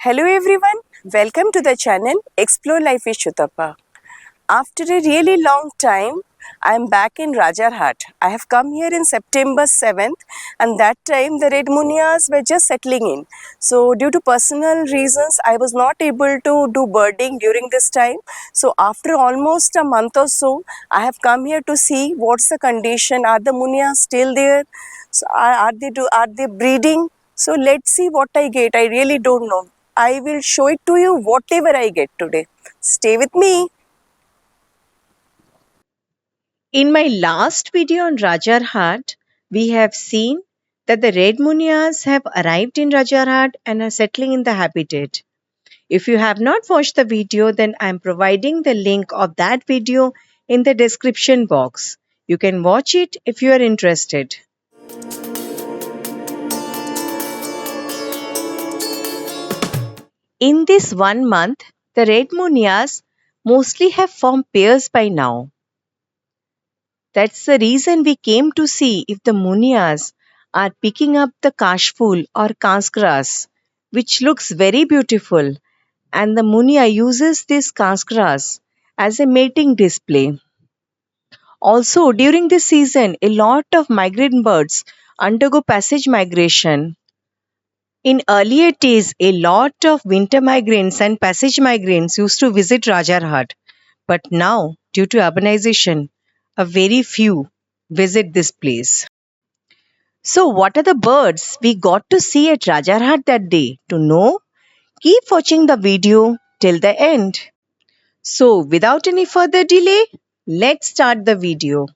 Hello everyone, welcome to the channel Explore Life with Sutapa. After a really long time, I am back in Rajarhat. I have come here in September 7th and that time the red munias were just settling in. So due to personal reasons, I was not able to do birding during this time. So after almost a month or so, I have come here to see what's the condition. Are the munias still there? So are they breeding? So let's see what I get. I really don't know. I will show it to you whatever I get today. Stay with me. In my last video on Rajarhat, we have seen that the red munias have arrived in Rajarhat and are settling in the habitat. If you have not watched the video, then I am providing the link of that video in the description box. You can watch it if you are interested. In this 1 month, the red munias mostly have formed pairs by now. That's the reason we came to see if the munias are picking up the kashful or grass, which looks very beautiful, and the munia uses this grass as a mating display. Also, during this season, a lot of migrant birds undergo passage migration. In earlier days, a lot of winter migrants and passage migrants used to visit Rajarhat, but now, due to urbanization, a very few visit this place. So, what are the birds we got to see at Rajarhat that day? To know, keep watching the video till the end. So, without any further delay, let's start the video.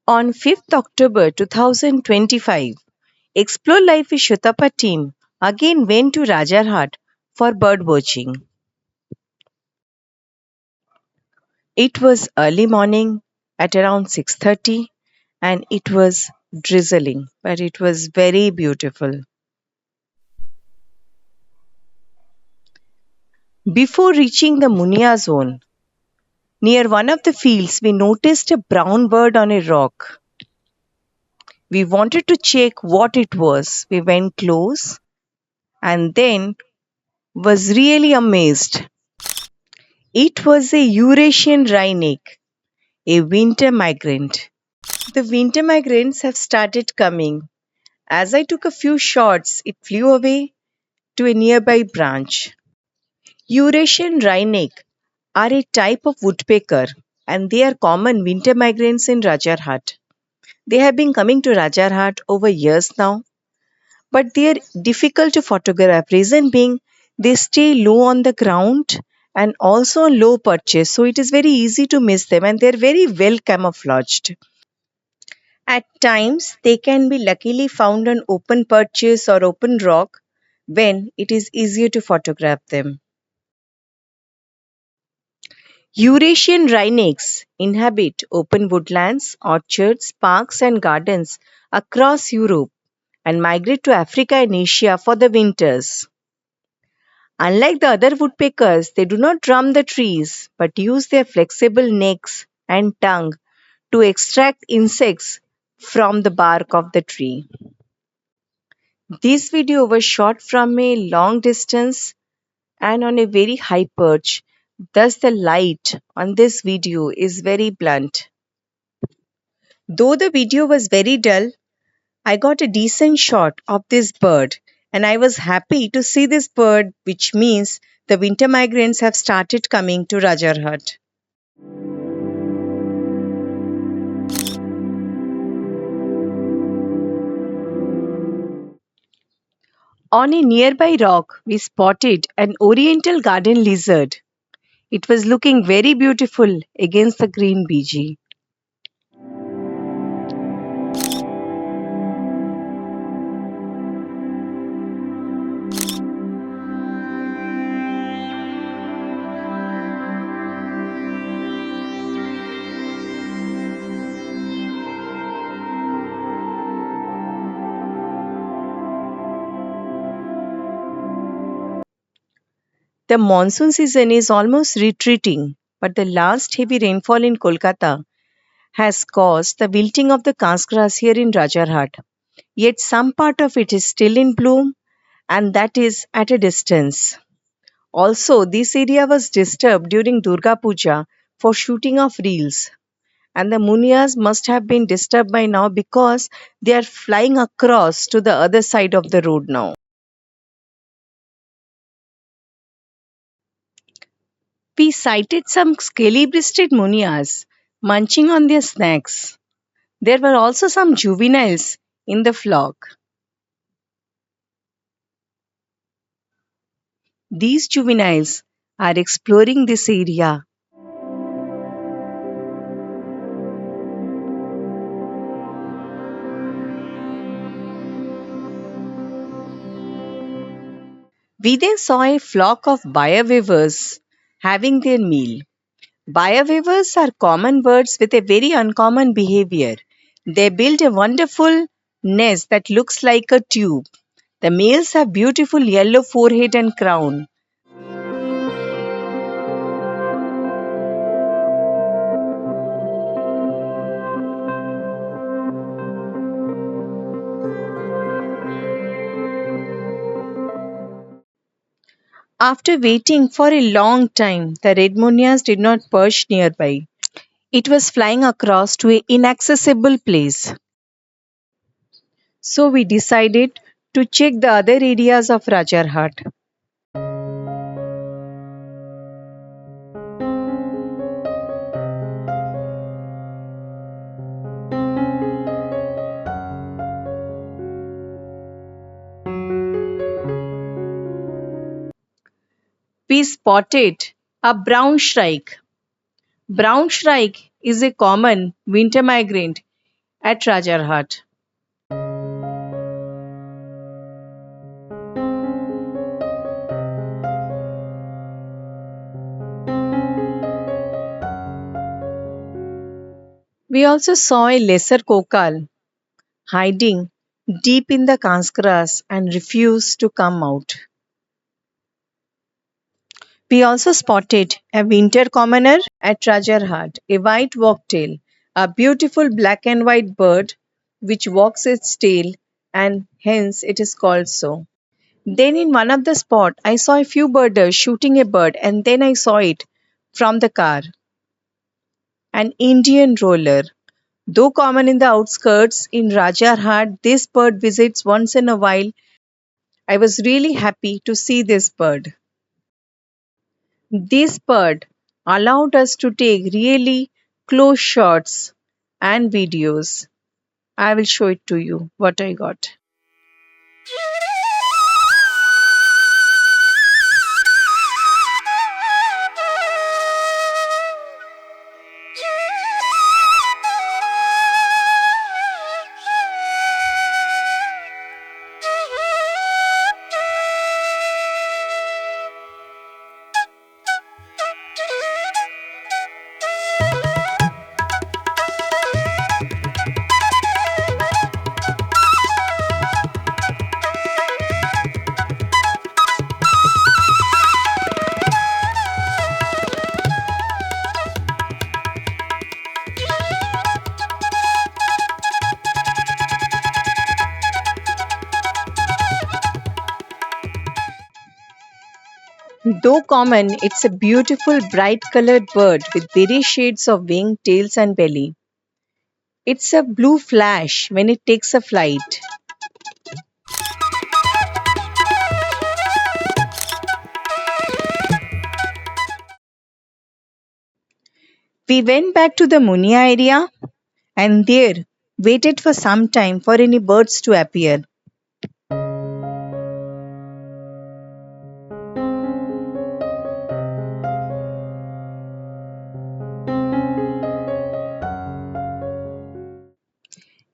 On 5th October 2025, Explore Life with Sutapa Team again went to Rajarhat for bird watching. It was early morning at around 6:30 and it was drizzling, but it was very beautiful. Before reaching the Munia zone, near one of the fields, we noticed a brown bird on a rock. We wanted to check what it was. We went close and then was really amazed. It was a Eurasian wryneck, a winter migrant. The winter migrants have started coming. As I took a few shots, it flew away to a nearby branch. Eurasian wryneck are a type of woodpecker and they are common winter migrants in Rajarhat. They have been coming to Rajarhat over years now, but they are difficult to photograph. Reason being, they stay low on the ground and also on low perches, so it is very easy to miss them and they are very well camouflaged. At times, they can be luckily found on open perches or open rock when it is easier to photograph them. Eurasian wrynecks inhabit open woodlands, orchards, parks, and gardens across Europe and migrate to Africa and Asia for the winters. Unlike the other woodpeckers, they do not drum the trees but use their flexible necks and tongue to extract insects from the bark of the tree. This video was shot from a long distance and on a very high perch. Thus, the light on this video is very blunt. Though the video was very dull, I got a decent shot of this bird and I was happy to see this bird, which means the winter migrants have started coming to Rajarhat. On a nearby rock, we spotted an oriental garden lizard. It was looking very beautiful against the green BG. The monsoon season is almost retreating, but the last heavy rainfall in Kolkata has caused the wilting of the kan's grass here in Rajarhat. Yet some part of it is still in bloom, and that is at a distance. Also, this area was disturbed during Durga Puja for shooting of reels, and the munias must have been disturbed by now because they are flying across to the other side of the road now. We sighted some scaly breasted munias munching on their snacks. There were also some juveniles in the flock. These juveniles are exploring this area. We then saw a flock of weavers having their meal. Weavers are common birds with a very uncommon behavior. They build a wonderful nest that looks like a tube. The males have beautiful yellow forehead and crown. After waiting for a long time, the red munias did not perch nearby. It was flying across to an inaccessible place. So we decided to check the other areas of Rajarhat. We spotted a brown shrike. Brown shrike is a common winter migrant at Rajarhat. We also saw a lesser kokal hiding deep in the kan's grass and refused to come out. We also spotted a winter commoner at Rajarhat, a white wagtail, a beautiful black and white bird which wags its tail and hence it is called so. Then in one of the spot I saw a few birders shooting a bird and then I saw it from the car. An Indian roller. Though common in the outskirts, in Rajarhat this bird visits once in a while. I was really happy to see this bird. This bird allowed us to take really close shots and videos. I will show it to you what I got. Though common, it's a beautiful bright colored bird with various shades of wing, tails and belly. It's a blue flash when it takes a flight. We went back to the Munia area and there waited for some time for any birds to appear.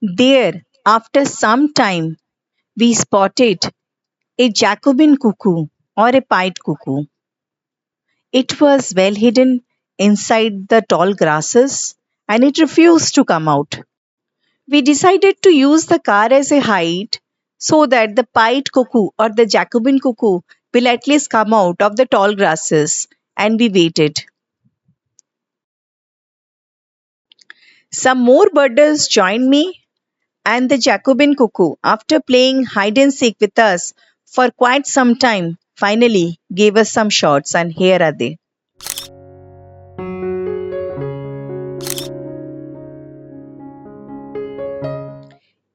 There, after some time, we spotted a Jacobin cuckoo or a pied cuckoo. It was well hidden inside the tall grasses and it refused to come out. We decided to use the car as a hide so that the pied cuckoo or the Jacobin cuckoo will at least come out of the tall grasses, and we waited. Some more birders joined me and the Jacobin cuckoo, after playing hide and seek with us for quite some time, finally gave us some shots, and here are they.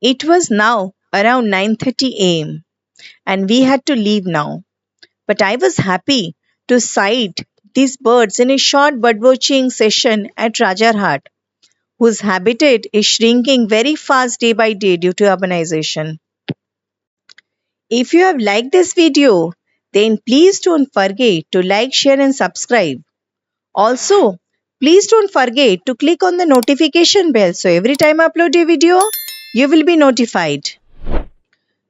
It was now around 9:30 a.m. and we had to leave now. But I was happy to sight these birds in a short birdwatching session at Rajarhat, whose habitat is shrinking very fast day by day due to urbanization. If you have liked this video, then please don't forget to like, share and subscribe. Also, please don't forget to click on the notification bell so every time I upload a video, you will be notified.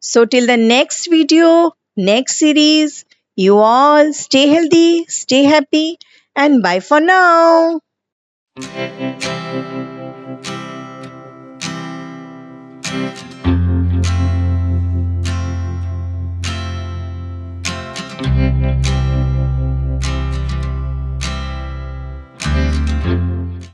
So till the next video, next series, you all stay healthy, stay happy and bye for now.